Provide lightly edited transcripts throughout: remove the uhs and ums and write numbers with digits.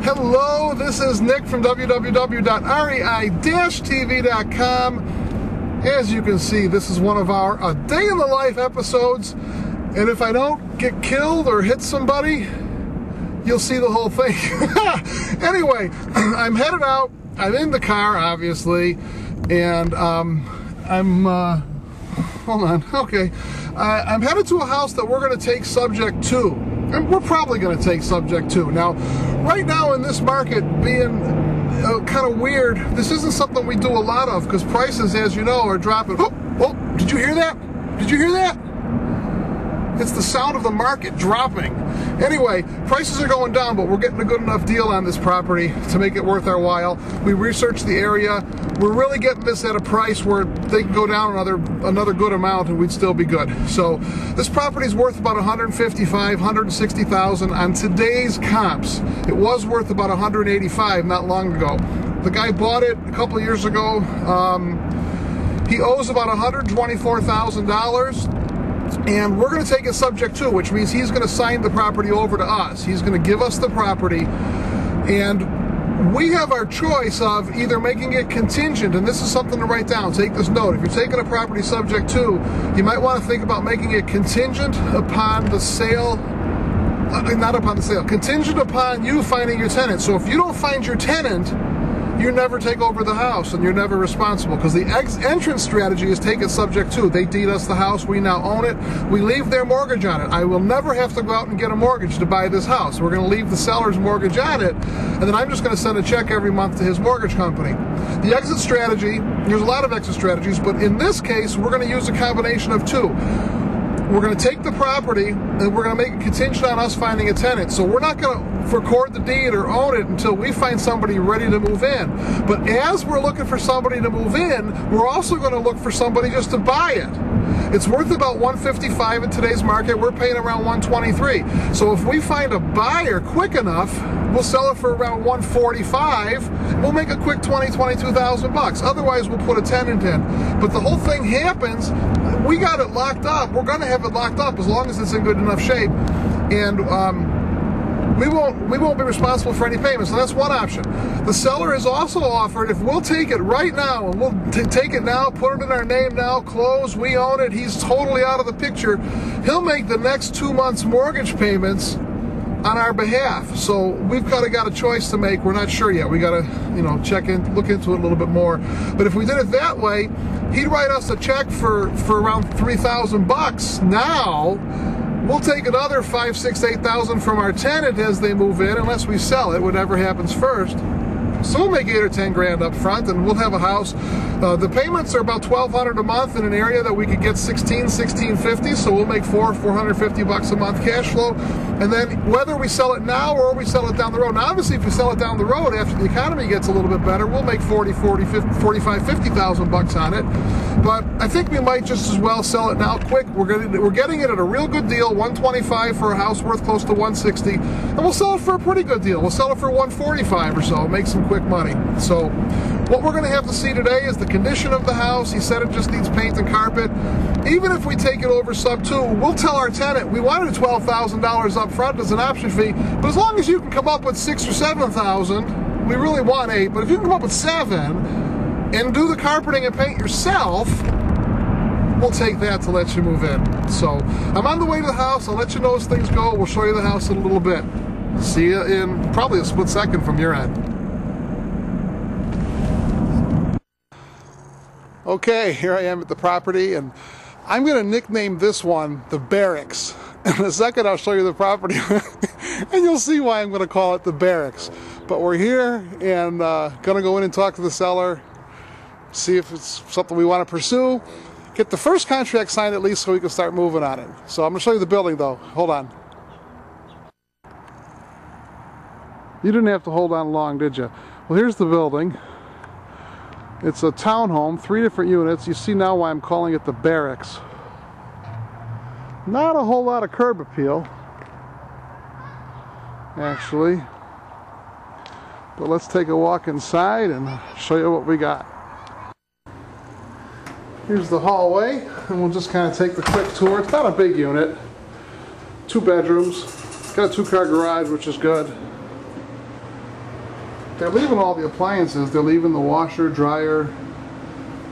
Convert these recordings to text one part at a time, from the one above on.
Hello, this is Nick from www.rei-tv.com. As you can see, this is one of our A Day in the Life episodes, and if I don't get killed or hit somebody, you'll see the whole thing. Anyway, I'm headed out. I'm in the car, obviously, and hold on, okay. I'm headed to a house that we're going to take subject to. And we're probably going to take subject to. Now, right now in this market being kind of weird, this isn't something we do a lot of because prices, as you know, are dropping. Oh, did you hear that? Did you hear that? It's the sound of the market dropping. Anyway, prices are going down, but we're getting a good enough deal on this property to make it worth our while. We researched the area. We're really getting this at a price where they can go down another good amount and we'd still be good. So this property is worth about $155,000, $160,000 on today's comps. It was worth about $185,000 not long ago. The guy bought it a couple of years ago. He owes about $124,000. And we're going to take it subject to, which means he's going to sign the property over to us. He's going to give us the property, and we have our choice of either making it contingent, and this is something to write down. Take this note. If you're taking a property subject to, you might want to think about making it contingent upon the sale, not upon the sale, contingent upon you finding your tenant. So if you don't find your tenant, you never take over the house and you're never responsible, because the entrance strategy is take it subject to. They deed us the house, we now own it, we leave their mortgage on it. I will never have to go out and get a mortgage to buy this house. We're going to leave the seller's mortgage on it, and then I'm just going to send a check every month to his mortgage company. The exit strategy, there's a lot of exit strategies, but in this case we're going to use a combination of two. We're going to take the property and we're going to make it contingent on us finding a tenant. So we're not going to record the deed or own it until we find somebody ready to move in. But as we're looking for somebody to move in, we're also going to look for somebody just to buy it. It's worth about $155,000 in today's market. We're paying around $123,000. So if we find a buyer quick enough, we'll sell it for around $145,000. We'll make a quick $22,000. Otherwise, we'll put a tenant in. But the whole thing happens. We got it locked up. We're going to have it locked up as long as it's in good enough shape, and we won't be responsible for any payments. So that's one option. The seller has also offered, if we'll take it right now and we'll take it now, put it in our name now, close, we own it, he's totally out of the picture, he'll make the next 2 months' mortgage payments on our behalf. So we've got a choice to make. We're not sure yet. We got to, check in, look into it a little bit more. But if we did it that way, he'd write us a check for around $3,000 now. We'll take another $5,000, $6,000, $8,000 from our tenant as they move in, unless we sell it, whatever happens first. So we'll make $8 or $10 grand up front, and we'll have a house. The payments are about $1,200 a month in an area that we could get $1,650. So we'll make $450 a month cash flow. And then whether we sell it now or we sell it down the road. Now, obviously, if we sell it down the road after the economy gets a little bit better, we'll make $50,000 on it. But I think we might just as well sell it now quick. We're getting it at a real good deal, $125,000 for a house worth close to $160,000, and we'll sell it for a pretty good deal. We'll sell it for $145,000 or so, make some quick money. So what we're going to have to see today is the condition of the house. He said it just needs paint and carpet. Even if we take it over sub 2, we'll tell our tenant we wanted $12,000 up front as an option fee, but as long as you can come up with $6,000 or $7,000, we really want $8,000, but if you can come up with $7,000 and do the carpeting and paint yourself, we'll take that to let you move in. So I'm on the way to the house. I'll let you know as things go. We'll show you the house in a little bit. See you in probably a split second from your end. Okay, here I am at the property, and I'm going to nickname this one the Barracks. In a second, I'll show you the property, and you'll see why I'm going to call it the Barracks. But we're here, and going to go in and talk to the seller, see if it's something we want to pursue, get the first contract signed at least so we can start moving on it. So I'm going to show you the building, though. Hold on. You didn't have to hold on long, did you? Well, here's the building. It's a townhome, 3 different units. You see now why I'm calling it the Barracks. Not a whole lot of curb appeal, actually. But let's take a walk inside and show you what we got. Here's the hallway, and we'll just kind of take the quick tour. It's not a big unit. 2 bedrooms. Got a 2-car garage, which is good. they're leaving all the appliances. They're leaving the washer, dryer,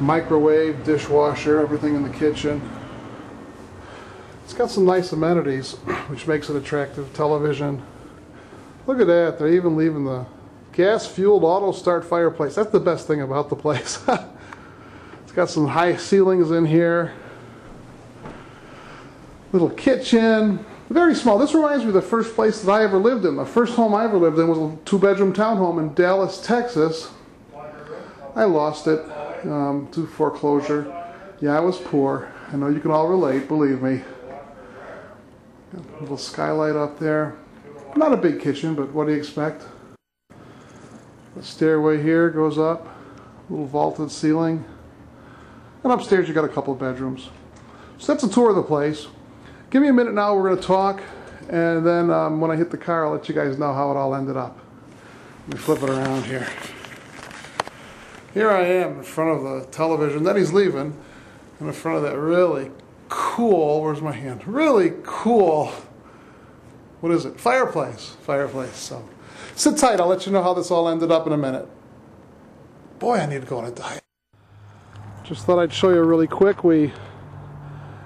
microwave, dishwasher, everything in the kitchen. It's got some nice amenities, which makes it attractive. Television. Look at that. They're even leaving the gas-fueled auto-start fireplace. That's the best thing about the place. It's got some high ceilings in here. Little kitchen. Very small. This reminds me of the first place that I ever lived in. The first home I ever lived in was a 2-bedroom townhome in Dallas, Texas. I lost it to foreclosure. Yeah, I was poor. I know you can all relate, believe me. A little skylight up there. Not a big kitchen, but what do you expect? The stairway here goes up. A little vaulted ceiling. And upstairs you got a couple of bedrooms. So that's a tour of the place. Give me a minute now, we're going to talk, and then when I hit the car, I'll let you guys know how it all ended up. Let me flip it around here. Here I am in front of the television. Then he's leaving, and in front of that really cool, where's my hand? Really cool, what is it? Fireplace. Fireplace. So sit tight, I'll let you know how this all ended up in a minute. Boy, I need to go on a diet. Just thought I'd show you really quick. We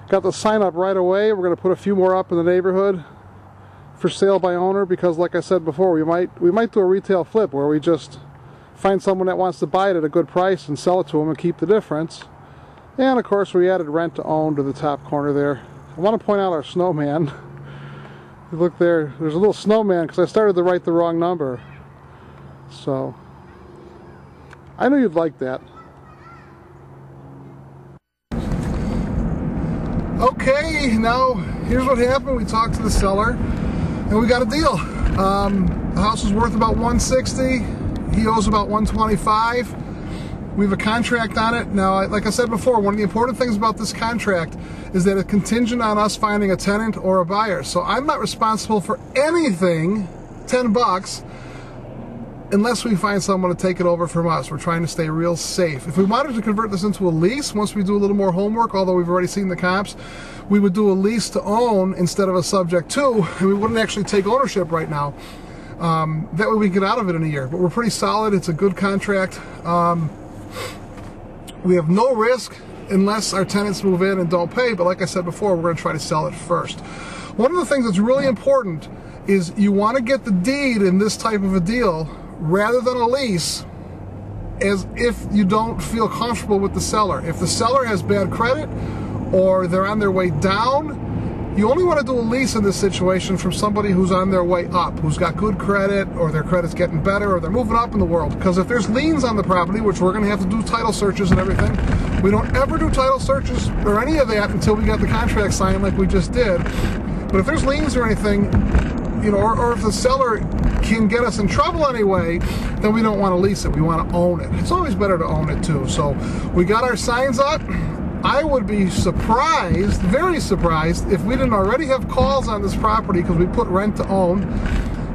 got the sign up right away. We're going to put a few more up in the neighborhood for sale by owner, because like I said before, we might do a retail flip where we just find someone that wants to buy it at a good price and sell it to them and keep the difference. And of course we added rent to own to the top corner there. I want to point out our snowman. Look there, there's a little snowman because I started to write the wrong number. So I know you'd like that. Okay, now here's what happened. We talked to the seller and we got a deal. The house is worth about $160. He owes about $125. We have a contract on it. Now, like I said before, one of the important things about this contract is that it's contingent on us finding a tenant or a buyer. So I'm not responsible for anything, $10, unless we find someone to take it over from us. We're trying to stay real safe. If we wanted to convert this into a lease, once we do a little more homework, although we've already seen the comps, we would do a lease to own instead of a subject to, and we wouldn't actually take ownership right now. That way we can get out of it in a year. But we're pretty solid. It's a good contract. We have no risk unless our tenants move in and don't pay, but like I said before, we're going to try to sell it first. One of the things that's really important is you want to get the deed in this type of a deal rather than a lease, as if you don't feel comfortable with the seller. If the seller has bad credit or they're on their way down, you only want to do a lease in this situation from somebody who's on their way up, who's got good credit, or their credit's getting better, or they're moving up in the world. Because if there's liens on the property, which we're going to have to do title searches and everything, we don't ever do title searches or any of that until we got the contract signed like we just did. But if there's liens or anything, you know, or if the seller can get us in trouble anyway, then we don't want to lease it. We want to own it. It's always better to own it too. So we got our signs up. I would be surprised, very surprised, if we didn't already have calls on this property, because we put rent to own,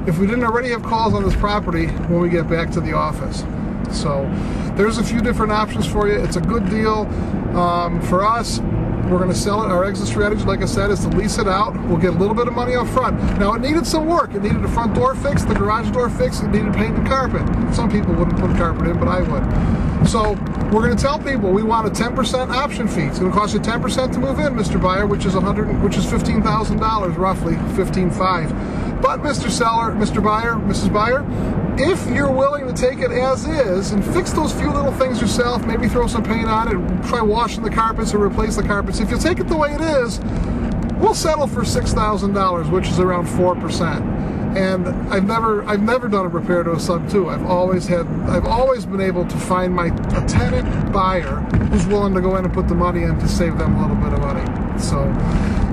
if we didn't already have calls on this property when we get back to the office. So there's a few different options for you. It's a good deal for us. We're going to sell it. Our exit strategy, like I said, is to lease it out. We'll get a little bit of money up front. Now, it needed some work. It needed the front door fixed, the garage door fixed. It needed paint and carpet. Some people wouldn't put carpet in, but I would. So we're going to tell people we want a 10% option fee. It's going to cost you 10% to move in, Mr. Buyer, which is $15,000 roughly, $15,500. But Mr. Seller, Mr. Buyer, Mrs. Buyer, if you're willing to take it as is and fix those few little things yourself, maybe throw some paint on it, try washing the carpets or replace the carpets, if you take it the way it is, we'll settle for $6,000, which is around 4%. And I've never done a repair to a sub 2. I've always been able to find a tenant buyer who's willing to go in and put the money in to save them a little bit of money. So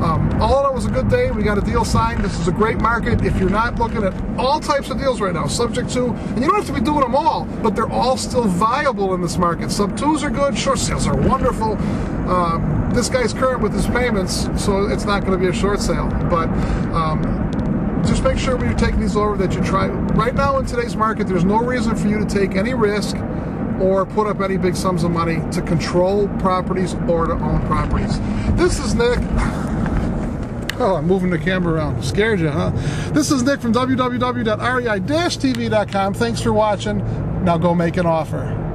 all in all, it was a good day. We got a deal signed. This is a great market. If you're not looking at all types of deals right now, subject to, and you don't have to be doing them all, but they're all still viable in this market. Sub 2s are good. Short sales are wonderful. This guy's current with his payments, so it's not going to be a short sale. But just make sure when you're taking these over that you try. Right now in today's market, there's no reason for you to take any risk or put up any big sums of money to control properties or to own properties. This is Nick. Oh, I'm moving the camera around. Scared you, huh? This is Nick from www.rei-tv.com. Thanks for watching. Now go make an offer.